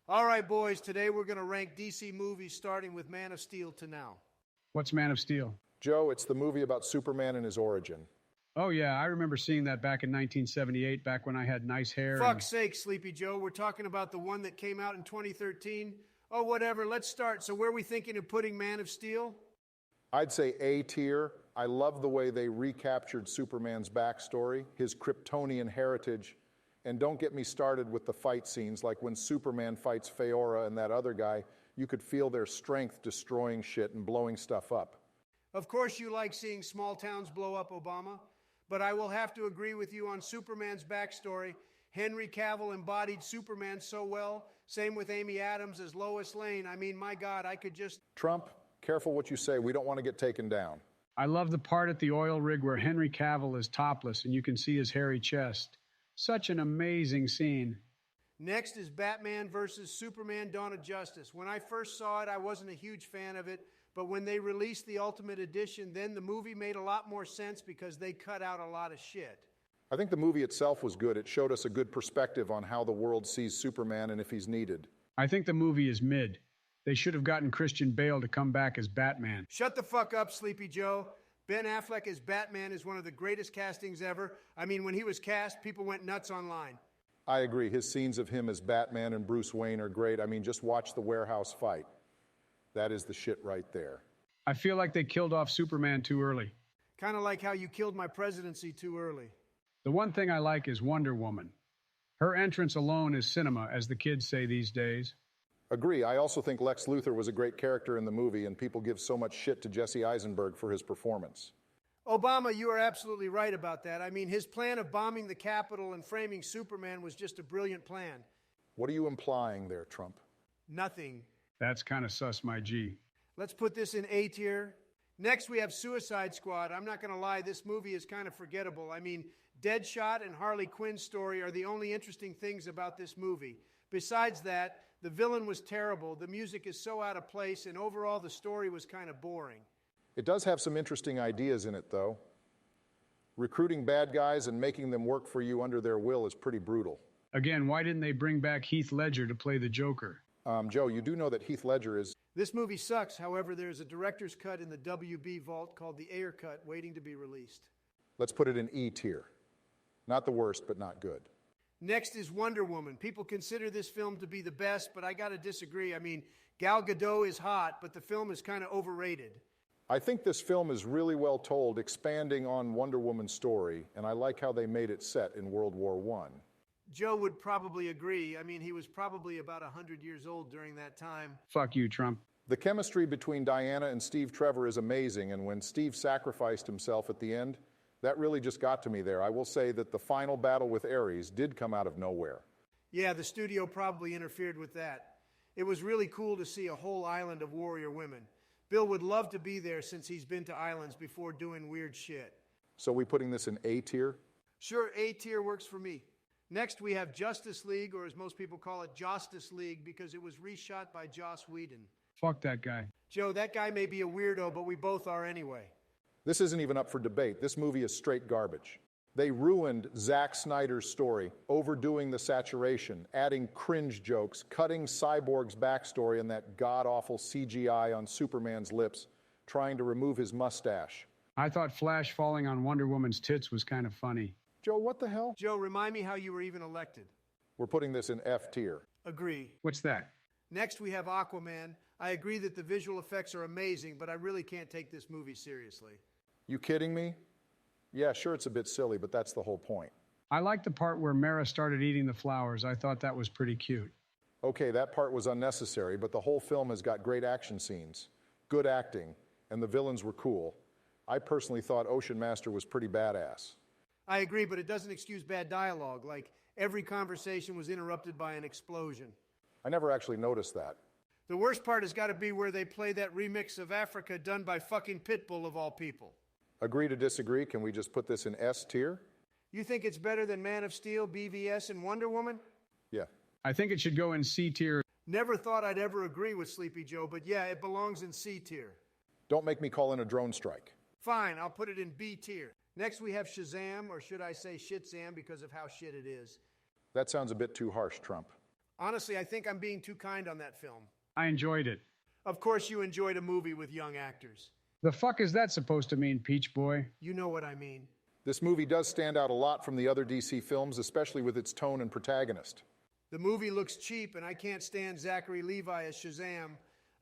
All right, boys, today we're going to rank DC movies starting with Man of Steel to now. What's Man of Steel? Joe, it's the movie about Superman and his origin. Oh, yeah, I remember seeing that back in 1978, back when I had nice hair. Fuck's sake, Sleepy Joe. We're talking about the one that came out in 2013. Oh, whatever. Let's start. So where are we thinking of putting Man of Steel? I'd say A tier. I love the way they recaptured Superman's backstory, his Kryptonian heritage, and don't get me started with the fight scenes, like when Superman fights Feora and that other guy, you could feel their strength destroying shit and blowing stuff up. Of course you like seeing small towns blow up, Obama, but I will have to agree with you on Superman's backstory. Henry Cavill embodied Superman so well, same with Amy Adams as Lois Lane. I mean, my God, I could just... Trump, careful what you say. We don't want to get taken down. I love the part at the oil rig where Henry Cavill is topless and you can see his hairy chest. Such an amazing scene. Next is Batman versus Superman: Dawn of Justice. When I first saw it, I wasn't a huge fan of it, but when they released the Ultimate Edition, then the movie made a lot more sense because they cut out a lot of shit. I think the movie itself was good. It showed us a good perspective on how the world sees Superman and if he's needed. I think the movie is mid. They should have gotten Christian Bale to come back as Batman. Shut the fuck up, Sleepy Joe. Ben Affleck as Batman is one of the greatest castings ever. I mean, when he was cast, people went nuts online. I agree. His scenes of him as Batman and Bruce Wayne are great. I mean, just watch the warehouse fight. That is the shit right there. I feel like they killed off Superman too early. Kind of like how you killed my presidency too early. The one thing I like is Wonder Woman. Her entrance alone is cinema, as the kids say these days. Agree. I also think Lex Luthor was a great character in the movie, and people give so much shit to Jesse Eisenberg for his performance. Obama, you are absolutely right about that. I mean, his plan of bombing the Capitol and framing Superman was just a brilliant plan. What are you implying there, Trump? Nothing. That's kind of sus, my G. Let's put this in A tier. Next, we have Suicide Squad. I'm not going to lie, this movie is kind of forgettable. I mean, Deadshot and Harley Quinn's story are the only interesting things about this movie. Besides that, the villain was terrible, the music is so out of place, and overall the story was kind of boring. It does have some interesting ideas in it, though. Recruiting bad guys and making them work for you under their will is pretty brutal. Again, why didn't they bring back Heath Ledger to play the Joker? Joe, you do know that Heath Ledger is... This movie sucks. However, there's a director's cut in the WB vault called the Ayer Cut waiting to be released. Let's put it in E tier. Not the worst, but not good. Next is Wonder Woman. People consider this film to be the best, but I got to disagree. I mean, Gal Gadot is hot, but the film is kind of overrated. I think this film is really well told, expanding on Wonder Woman's story, and I like how they made it set in World War I. Joe would probably agree. I mean, he was probably about 100 years old during that time. Fuck you, Trump. The chemistry between Diana and Steve Trevor is amazing, and when Steve sacrificed himself at the end, that really just got to me there. I will say that the final battle with Ares did come out of nowhere. Yeah, the studio probably interfered with that. It was really cool to see a whole island of warrior women. Bill would love to be there since he's been to islands before doing weird shit. So we putting this in A tier? Sure, A tier works for me. Next, we have Justice League, or as most people call it, Justice League, because it was reshot by Joss Whedon. Fuck that guy. Joe, that guy may be a weirdo, but we both are anyway. This isn't even up for debate. This movie is straight garbage. They ruined Zack Snyder's story, overdoing the saturation, adding cringe jokes, cutting Cyborg's backstory and that god-awful CGI on Superman's lips, trying to remove his mustache. I thought Flash falling on Wonder Woman's tits was kind of funny. Joe, what the hell? Joe, remind me how you were even elected. We're putting this in F tier. Agree. What's that? Next, we have Aquaman. I agree that the visual effects are amazing, but I really can't take this movie seriously. You kidding me? Yeah, sure, it's a bit silly, but that's the whole point. I like the part where Mara started eating the flowers. I thought that was pretty cute. Okay, that part was unnecessary, but the whole film has got great action scenes, good acting, and the villains were cool. I personally thought Ocean Master was pretty badass. I agree, but it doesn't excuse bad dialogue, like every conversation was interrupted by an explosion. I never actually noticed that. The worst part has got to be where they play that remix of Africa done by fucking Pitbull of all people. Agree to disagree. Can we just put this in S tier? You think it's better than Man of Steel, BVS, and Wonder Woman? Yeah. I think it should go in C tier. Never thought I'd ever agree with Sleepy Joe, but yeah, it belongs in C tier. Don't make me call in a drone strike. Fine, I'll put it in B tier. Next we have Shazam, or should I say Shitzam because of how shit it is. That sounds a bit too harsh, Trump. Honestly, I think I'm being too kind on that film. I enjoyed it. Of course you enjoyed a movie with young actors. The fuck is that supposed to mean, Peach Boy? You know what I mean. This movie does stand out a lot from the other DC films, especially with its tone and protagonist. The movie looks cheap, and I can't stand Zachary Levi as Shazam.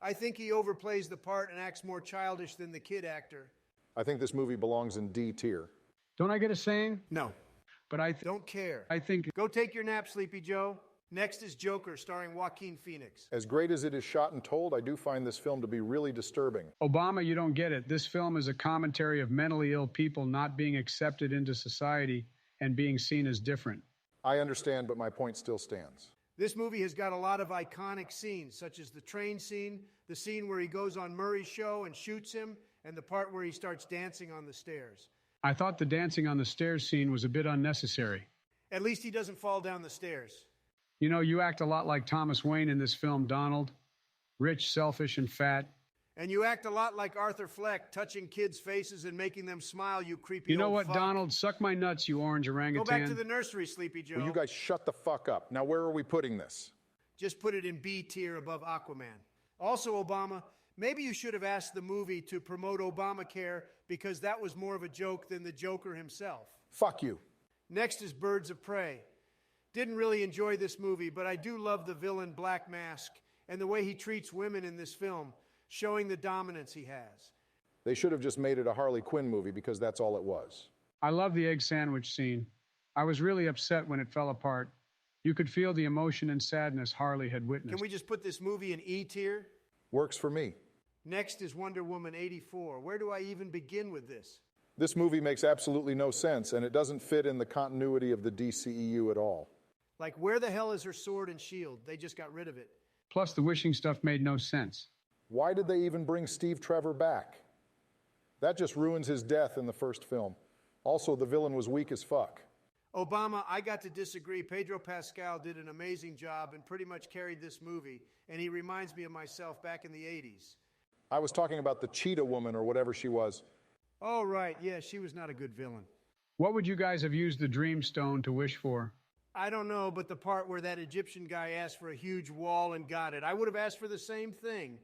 I think he overplays the part and acts more childish than the kid actor. I think this movie belongs in D tier. Don't I get a saying? No. But I Don't care. think... Go take your nap, Sleepy Joe. Next is Joker, starring Joaquin Phoenix. As great as it is shot and told, I do find this film to be really disturbing. Obama, you don't get it. This film is a commentary of mentally ill people not being accepted into society and being seen as different. I understand, but my point still stands. This movie has got a lot of iconic scenes, such as the train scene, the scene where he goes on Murray's show and shoots him, and the part where he starts dancing on the stairs. I thought the dancing on the stairs scene was a bit unnecessary. At least he doesn't fall down the stairs. You know, you act a lot like Thomas Wayne in this film, Donald. Rich, selfish, and fat. And you act a lot like Arthur Fleck, touching kids' faces and making them smile, you creepy You know old what, fuck. Donald? Suck my nuts, you orange orangutan. Go back to the nursery, Sleepy Joe. Will you guys shut the fuck up? Now, where are we putting this? Just put it in B tier above Aquaman. Also, Obama, maybe you should have asked the movie to promote Obamacare because that was more of a joke than the Joker himself. Fuck you. Next is Birds of Prey. Didn't really enjoy this movie, but I do love the villain Black Mask and the way he treats women in this film, showing the dominance he has. They should have just made it a Harley Quinn movie because that's all it was. I love the egg sandwich scene. I was really upset when it fell apart. You could feel the emotion and sadness Harley had witnessed. Can we just put this movie in E tier? Works for me. Next is Wonder Woman 84. Where do I even begin with this? This movie makes absolutely no sense, and it doesn't fit in the continuity of the DCEU at all. Like, where the hell is her sword and shield? They just got rid of it. Plus, the wishing stuff made no sense. Why did they even bring Steve Trevor back? That just ruins his death in the first film. Also, the villain was weak as fuck. Obama, I got to disagree. Pedro Pascal did an amazing job and pretty much carried this movie, and he reminds me of myself back in the 80s. I was talking about the Cheetah Woman or whatever she was. Oh, right. Yeah, she was not a good villain. What would you guys have used the Dream Stone to wish for? I don't know, but the part where that Egyptian guy asked for a huge wall and got it, I would have asked for the same thing.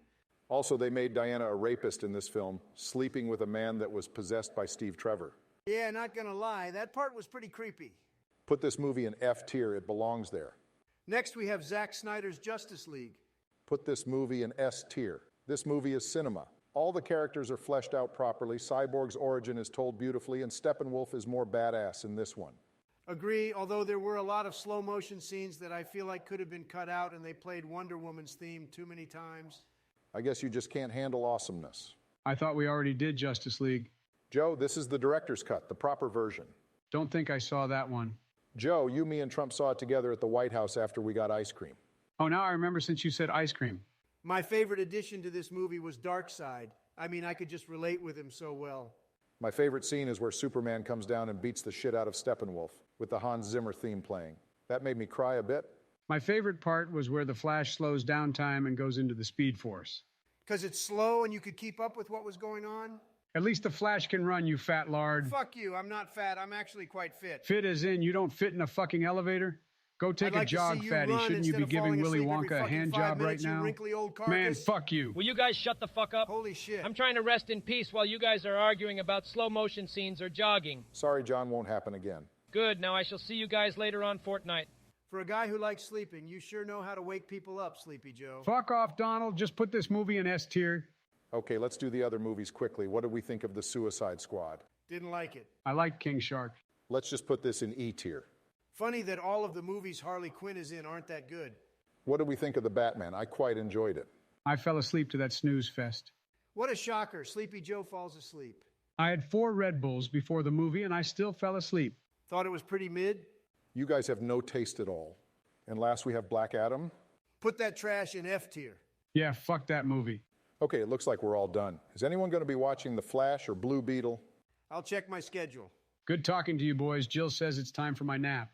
Also, they made Diana a rapist in this film, sleeping with a man that was possessed by Steve Trevor. Yeah, not gonna lie, that part was pretty creepy. Put this movie in F tier, it belongs there. Next, we have Zack Snyder's Justice League. Put this movie in S tier. This movie is cinema. All the characters are fleshed out properly, Cyborg's origin is told beautifully, and Steppenwolf is more badass in this one. Agree, although there were a lot of slow motion scenes that I feel like could have been cut out and they played Wonder Woman's theme too many times. I guess you just can't handle awesomeness. I thought we already did Justice League. Joe, this is the director's cut, the proper version. Don't think I saw that one. Joe, you, me, and Trump saw it together at the White House after we got ice cream. Oh, now I remember since you said ice cream. My favorite addition to this movie was Darkseid. I mean, I could just relate with him so well. My favorite scene is where Superman comes down and beats the shit out of Steppenwolf with the Hans Zimmer theme playing. That made me cry a bit. My favorite part was where the Flash slows down time and goes into the Speed Force. Because it's slow and you could keep up with what was going on? At least the Flash can run, you fat lard. Fuck you, I'm not fat, I'm actually quite fit. Fit as in you don't fit in a fucking elevator? Go take I'd like a jog, to see you fatty. run Shouldn't you be instead of giving falling Willy asleep every Wonka a fucking hand 5 job right minutes, you now? wrinkly old Man, carcass. fuck you. Will you guys shut the fuck up? Holy shit. I'm trying to rest in peace while you guys are arguing about slow motion scenes or jogging. Sorry, John, won't happen again. Good, now I shall see you guys later on Fortnite. For a guy who likes sleeping, you sure know how to wake people up, Sleepy Joe. Fuck off, Donald. Just put this movie in S tier. Okay, let's do the other movies quickly. What did we think of The Suicide Squad? Didn't like it. I like King Shark. Let's just put this in E tier. Funny that all of the movies Harley Quinn is in aren't that good. What did we think of The Batman? I quite enjoyed it. I fell asleep to that snooze fest. What a shocker. Sleepy Joe falls asleep. I had 4 Red Bulls before the movie and I still fell asleep. Thought it was pretty mid? You guys have no taste at all. And last we have Black Adam. Put that trash in F tier. Yeah, fuck that movie. Okay, it looks like we're all done. Is anyone going to be watching The Flash or Blue Beetle? I'll check my schedule. Good talking to you boys. Jill says it's time for my nap.